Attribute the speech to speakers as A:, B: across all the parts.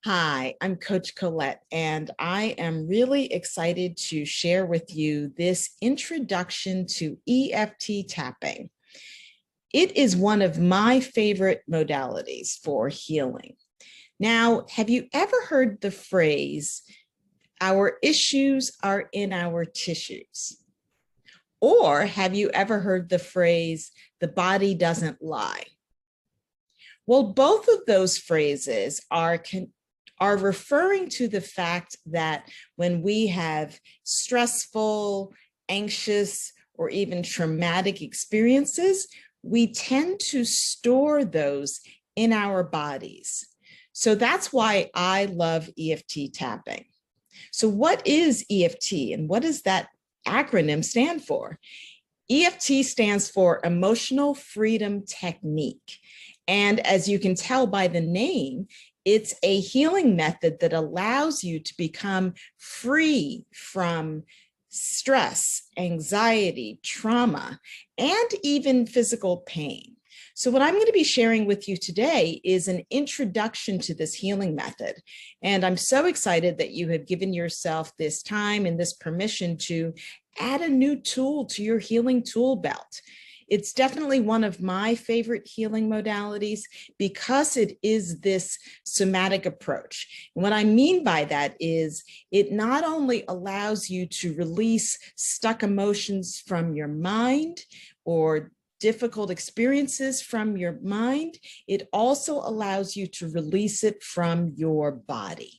A: Hi, I'm Coach Colette, and I am really excited to share with you this introduction to EFT tapping. It is one of my favorite modalities for healing. Now, have you ever heard the phrase, our issues are in our tissues? Or have you ever heard the phrase, the body doesn't lie? Well, both of those phrases are referring to the fact that when we have stressful, anxious, or even traumatic experiences, we tend to store those in our bodies. So that's why I love EFT tapping. So what is EFT and what does that acronym stand for? EFT stands for Emotional Freedom Technique. And as you can tell by the name, it's a healing method that allows you to become free from stress, anxiety, trauma, and even physical pain. So what I'm going to be sharing with you today is an introduction to this healing method. And I'm so excited that you have given yourself this time and this permission to add a new tool to your healing tool belt. It's definitely one of my favorite healing modalities because it is this somatic approach. And what I mean by that is it not only allows you to release stuck emotions from your mind or difficult experiences from your mind, it also allows you to release it from your body.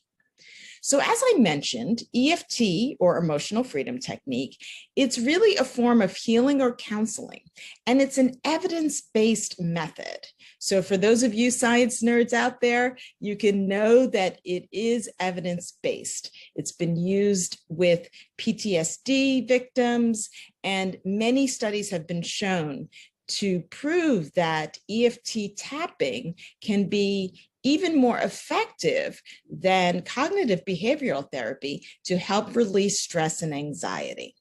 A: So as I mentioned, EFT, or Emotional Freedom Technique, it's really a form of healing or counseling, and it's an evidence-based method. So for those of you science nerds out there, you can know that it is evidence-based. It's been used with PTSD victims, and many studies have been shown to prove that EFT tapping can be even more effective than cognitive behavioral therapy to help release stress and anxiety.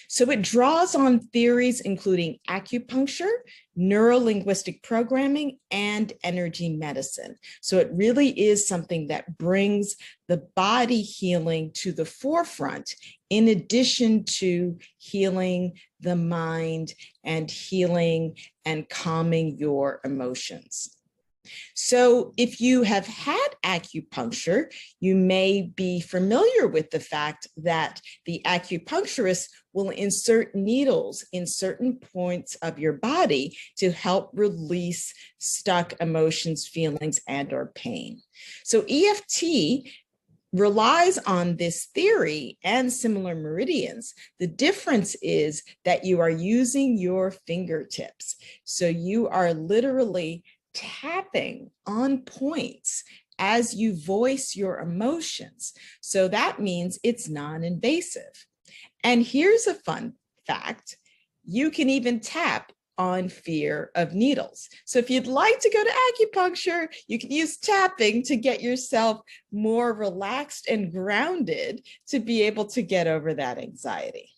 A: So it draws on theories including acupuncture, neuro-linguistic programming, and energy medicine. So it really is something that brings the body healing to the forefront in addition to healing the mind and healing and calming your emotions. So if you have had acupuncture, you may be familiar with the fact that the acupuncturist will insert needles in certain points of your body to help release stuck emotions, feelings, and or pain. So EFT relies on this theory and similar meridians. The difference is that you are using your fingertips. So you are literally tapping on points as you voice your emotions. So that means it's non-invasive. And here's a fun fact. You can even tap on fear of needles. So if you'd like to go to acupuncture, you can use tapping to get yourself more relaxed and grounded to be able to get over that anxiety.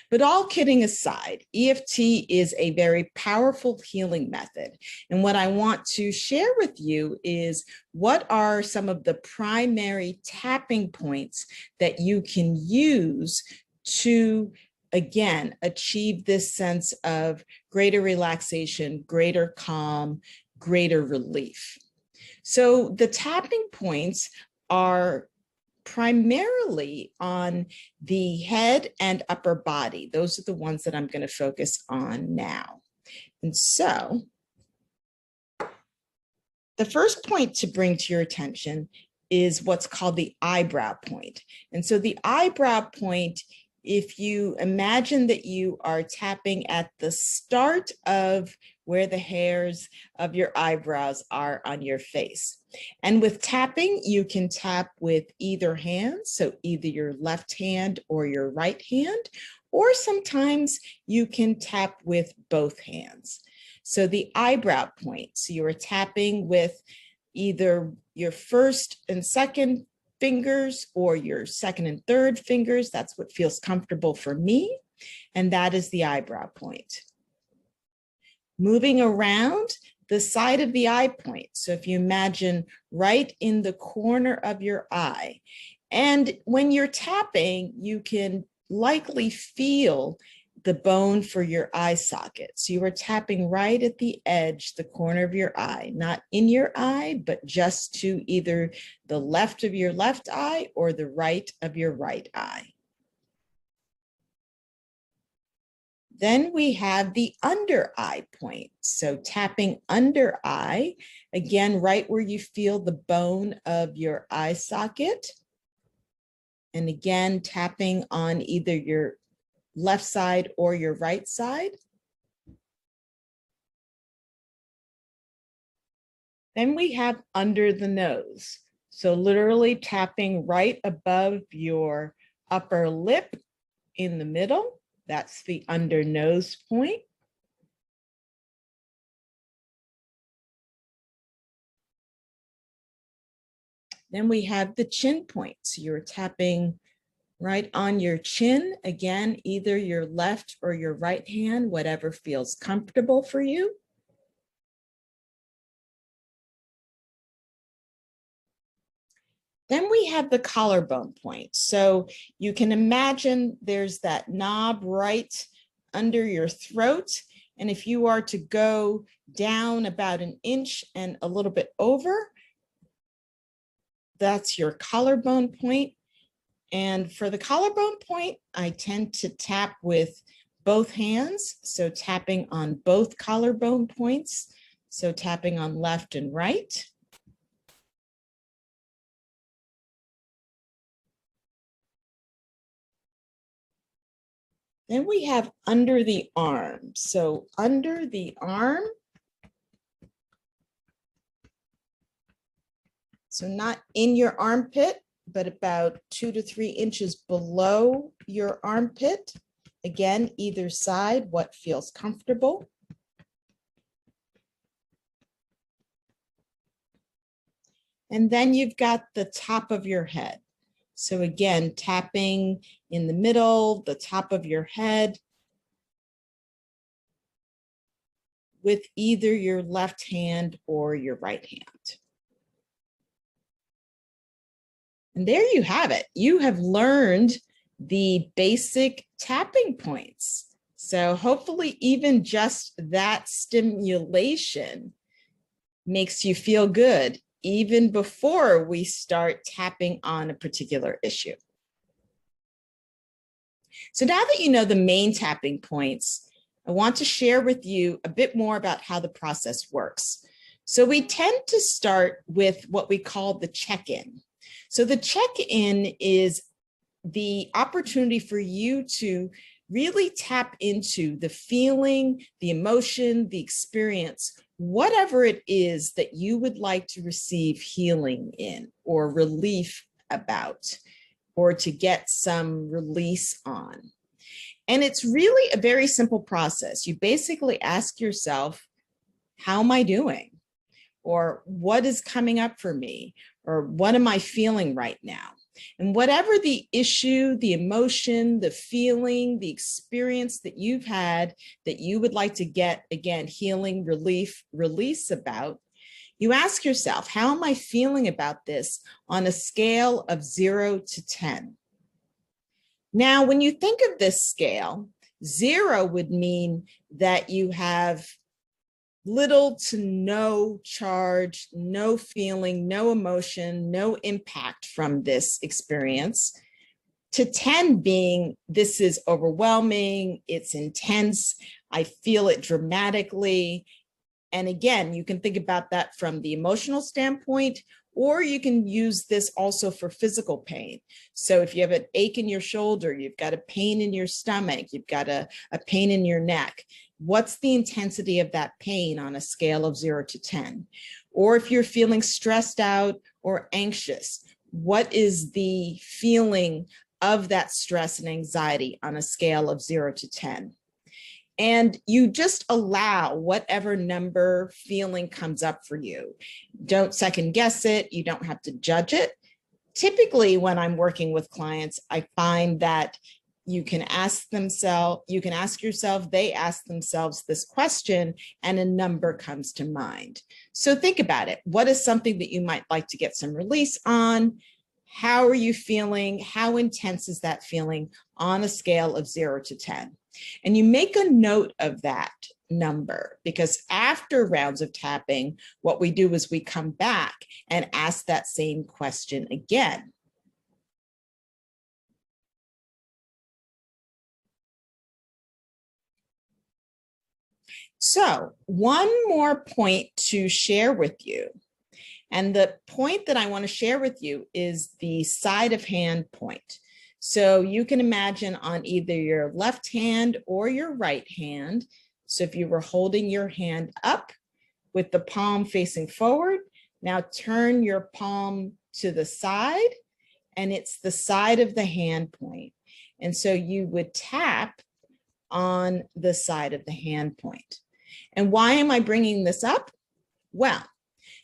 A: But all kidding aside, EFT is a very powerful healing method. And what I want to share with you is what are some of the primary tapping points that you can use to, again, achieve this sense of greater relaxation, greater calm, greater relief. So the tapping points are primarily on the head and upper body. Those are the ones that I'm going to focus on now. And so the first point to bring to your attention is what's called the eyebrow point. And so the eyebrow point, if you imagine that you are tapping at the start of where the hairs of your eyebrows are on your face. And with tapping, you can tap with either hand, so either your left hand or your right hand, or sometimes you can tap with both hands. So the eyebrow point, so you are tapping with either your first and second fingers or your second and third fingers. That's what feels comfortable for me. And that is the eyebrow point. Moving around, the side of the eye point. So if you imagine right in the corner of your eye, and when you're tapping, you can likely feel the bone for your eye socket. So you are tapping right at the edge, the corner of your eye, not in your eye, but just to either the left of your left eye or the right of your right eye. Then we have the under eye point. So tapping under eye, again, right where you feel the bone of your eye socket. And again, tapping on either your left side or your right side. Then we have under the nose. So literally tapping right above your upper lip in the middle. That's the under nose point. Then we have the chin point. So you're tapping right on your chin. Again, either your left or your right hand, whatever feels comfortable for you. Then we have the collarbone point. So you can imagine there's that knob right under your throat. And if you are to go down about an inch and a little bit over, that's your collarbone point. And for the collarbone point, I tend to tap with both hands. So tapping on both collarbone points. So tapping on left and right. Then we have under the arm. So under the arm, so not in your armpit, but about 2 to 3 inches below your armpit. Again, either side, what feels comfortable. And then you've got the top of your head. So again, tapping in the middle, the top of your head with either your left hand or your right hand. And there you have it. You have learned the basic tapping points. So hopefully even just that stimulation makes you feel good even before we start tapping on a particular issue. So now that you know the main tapping points, I want to share with you a bit more about how the process works. So we tend to start with what we call the check-in. So the check-in is the opportunity for you to really tap into the feeling, the emotion, the experience, whatever it is that you would like to receive healing in or relief about, or to get some release on. And it's really a very simple process. You basically ask yourself, how am I doing? Or what is coming up for me? Or what am I feeling right now? And whatever the issue, the emotion, the feeling, the experience that you've had that you would like to get, again, healing, relief, release about, you ask yourself, how am I feeling about this on a scale of 0 to 10? Now, when you think of this scale, 0 would mean that you have little to no charge, no feeling, no emotion, no impact from this experience, to 10 being this is overwhelming, it's intense, I feel it dramatically. And again, you can think about that from the emotional standpoint, or you can use this also for physical pain. So if you have an ache in your shoulder, you've got a pain in your stomach, you've got a pain in your neck, what's the intensity of that pain on a scale of 0 to 10? Or if you're feeling stressed out or anxious, what is the feeling of that stress and anxiety on a scale of 0 to 10? And you just allow whatever number feeling comes up for you. Don't second guess it. You don't have to judge it. Typically, when I'm working with clients, I find that you can ask yourself, they ask themselves this question, and a number comes to mind. So think about it. What is something that you might like to get some release on? How are you feeling? How intense is that feeling on a scale of 0 to 10? And you make a note of that number, because after rounds of tapping, what we do is we come back and ask that same question again. So one more point to share with you. And the point that I want to share with you is the side of hand point. So you can imagine on either your left hand or your right hand. So if you were holding your hand up with the palm facing forward, now turn your palm to the side, and it's the side of the hand point. And so you would tap on the side of the hand point. And why am I bringing this up? Well,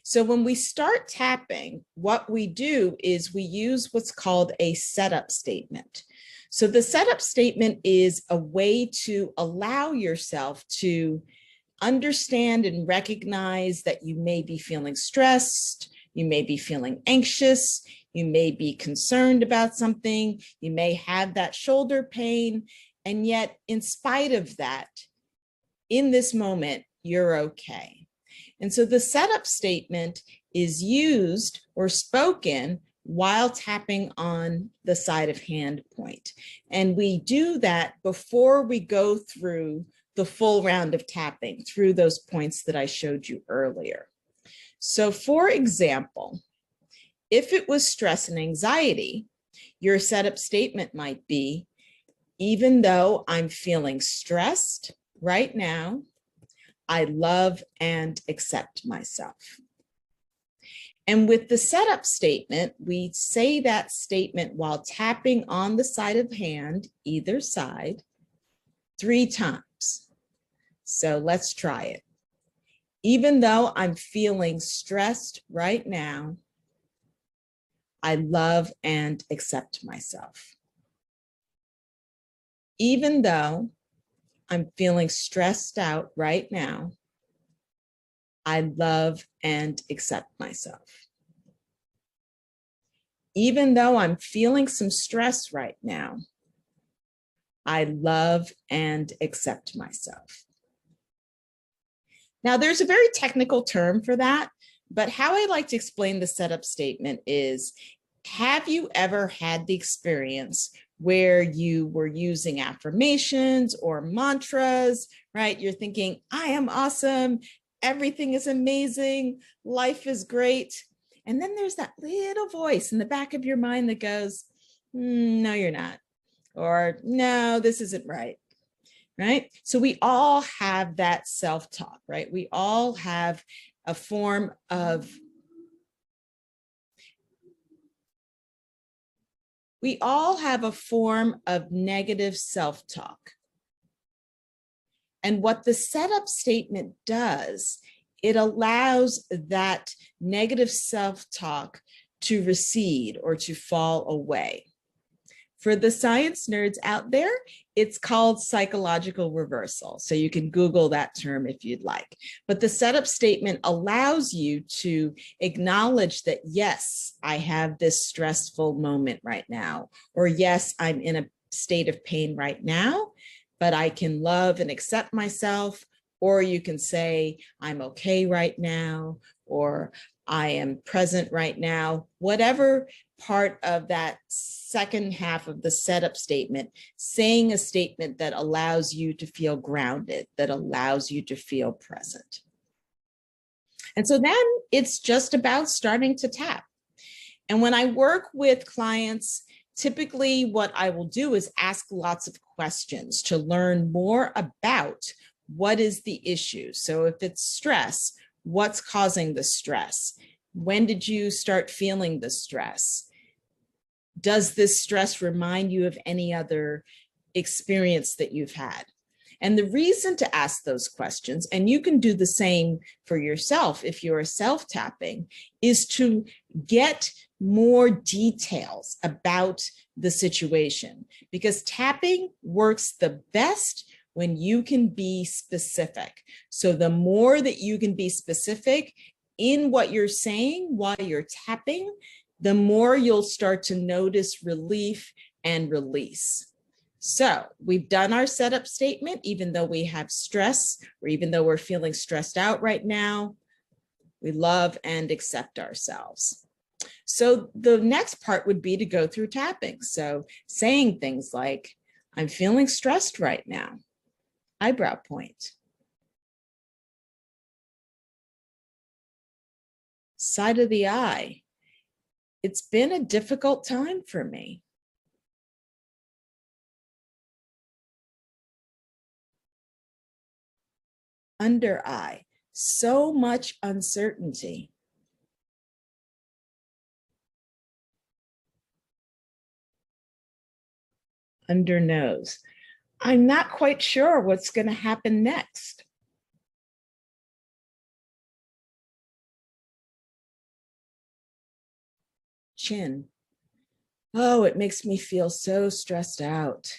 A: so when we start tapping, what we do is we use what's called a setup statement. So the setup statement is a way to allow yourself to understand and recognize that you may be feeling stressed, you may be feeling anxious, you may be concerned about something, you may have that shoulder pain, and yet in spite of that, in this moment, you're okay. And so the setup statement is used or spoken while tapping on the side of hand point. And we do that before we go through the full round of tapping through those points that I showed you earlier. So for example, if it was stress and anxiety, your setup statement might be, even though I'm feeling stressed right now, I love and accept myself. And with the setup statement, we say that statement while tapping on the side of hand, either side, 3 times. So let's try it. Even though I'm feeling stressed right now, I love and accept myself. Even though I'm feeling stressed out right now, I love and accept myself. Even though I'm feeling some stress right now, I love and accept myself. Now, there's a very technical term for that, but how I like to explain the setup statement is, have you ever had the experience where you were using affirmations or mantras, right? You're thinking, I am awesome, everything is amazing, life is great. And then there's that little voice in the back of your mind that goes, no, you're not. Or no, this isn't right. Right? So we all have that self-talk, right? We all have a form of negative self-talk. And what the setup statement does, it allows that negative self-talk to recede or to fall away. For the science nerds out there, it's called psychological reversal. So you can Google that term if you'd like. But the setup statement allows you to acknowledge that, yes, I have this stressful moment right now, or yes, I'm in a state of pain right now, but I can love and accept myself. Or you can say, I'm okay right now, or I am present right now. Whatever part of that second half of the setup statement, saying a statement that allows you to feel grounded, that allows you to feel present. And so then it's just about starting to tap. And when I work with clients, typically what I will do is ask lots of questions to learn more about what is the issue. So if it's stress, what's causing the stress? When did you start feeling the stress? Does this stress remind you of any other experience that you've had? And the reason to ask those questions, and you can do the same for yourself if you're self-tapping, is to get more details about the situation, because tapping works the best when you can be specific. So the more that you can be specific in what you're saying while you're tapping, the more you'll start to notice relief and release. So we've done our setup statement. Even though we have stress, or even though we're feeling stressed out right now, we love and accept ourselves. So the next part would be to go through tapping. So saying things like, I'm feeling stressed right now, eyebrow point. Side of the eye. It's been a difficult time for me. Under eye. So much uncertainty. Under nose. I'm not quite sure what's going to happen next. Chin. Oh, it makes me feel so stressed out.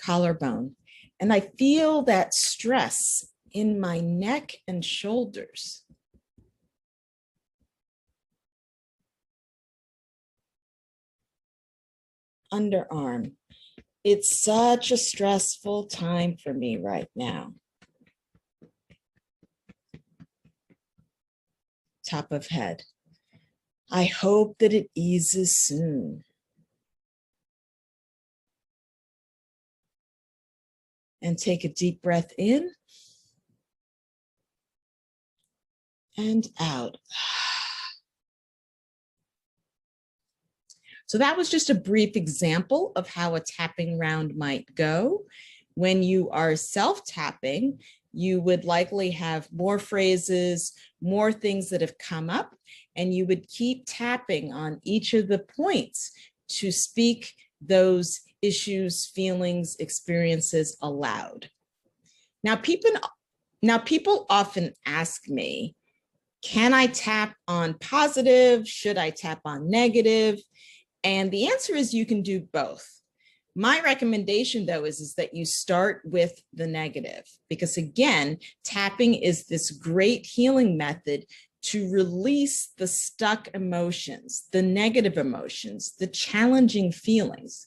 A: Collarbone. And I feel that stress in my neck and shoulders. Underarm. It's such a stressful time for me right now. Top of head. I hope that it eases soon. And take a deep breath in and out. So that was just a brief example of how a tapping round might go. When you are self-tapping, you would likely have more phrases, more things that have come up, and you would keep tapping on each of the points to speak those issues, feelings, experiences aloud. Now, people often ask me, can I tap on positive? Should I tap on negative? And the answer is you can do both. My recommendation, though, is that you start with the negative, because again, tapping is this great healing method to release the stuck emotions, the negative emotions, the challenging feelings.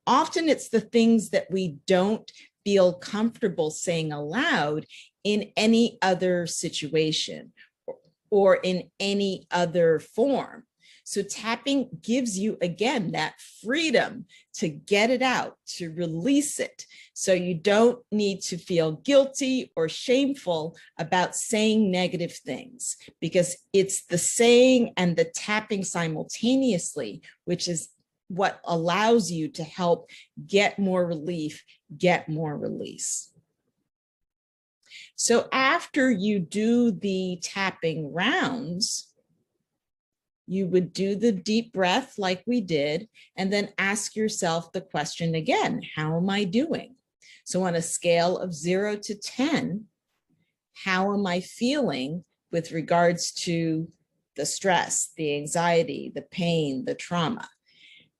A: Often it's the things that we don't feel comfortable saying aloud in any other situation or in any other form. So tapping gives you, again, that freedom to get it out, to release it. So you don't need to feel guilty or shameful about saying negative things, because it's the saying and the tapping simultaneously, which is what allows you to help get more relief, get more release. So after you do the tapping rounds, you would do the deep breath like we did, and then ask yourself the question again, how am I doing? So on a scale of 0 to 10, how am I feeling with regards to the stress, the anxiety, the pain, the trauma?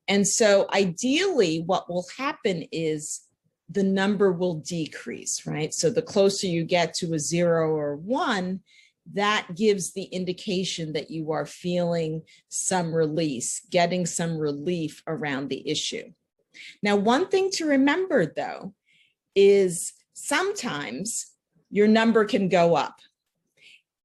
A: And so ideally, what will happen is the number will decrease, right? So the closer you get to a 0 or 1, that gives the indication that you are feeling some release, getting some relief around the issue. Now, one thing to remember, though, is sometimes your number can go up.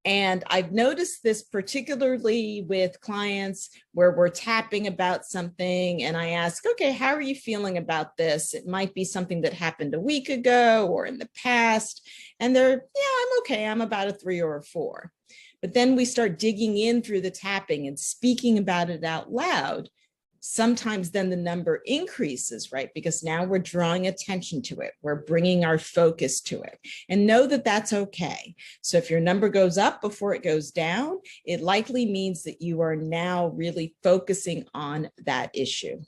A: And I've noticed this particularly with clients where we're tapping about something and I ask, okay, how are you feeling about this? It might be something that happened a week ago or in the past. And they're, yeah, I'm okay. I'm about a 3 or a 4. But then we start digging in through the tapping and speaking about it out loud. sometimes then the number increases, right? Because now we're drawing attention to it. We're bringing our focus to it, and know that that's okay. So if your number goes up before it goes down, it likely means that you are now really focusing on that issue.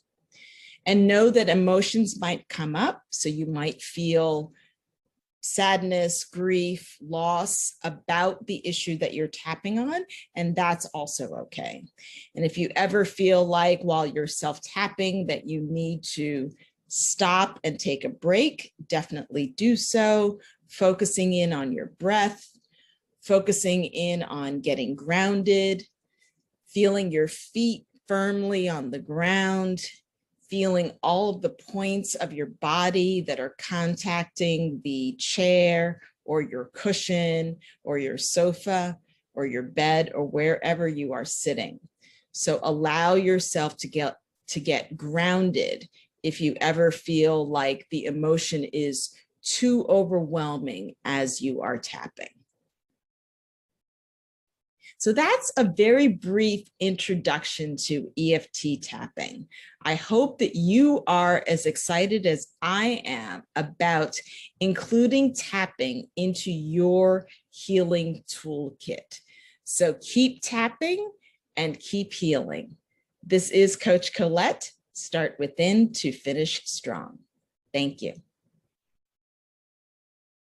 A: And know that emotions might come up. So you might feel sadness, grief, loss about the issue that you're tapping on, and that's also okay. And if you ever feel like while you're self-tapping that you need to stop and take a break, definitely do so, focusing in on your breath, focusing in on getting grounded, feeling your feet firmly on the ground, feeling all of the points of your body that are contacting the chair or your cushion or your sofa or your bed or wherever you are sitting. So allow yourself to get grounded if you ever feel like the emotion is too overwhelming as you are tapping. So that's a very brief introduction to EFT tapping. I hope that you are as excited as I am about including tapping into your healing toolkit. So keep tapping and keep healing. This is Coach Colette. Start within to finish strong. Thank you.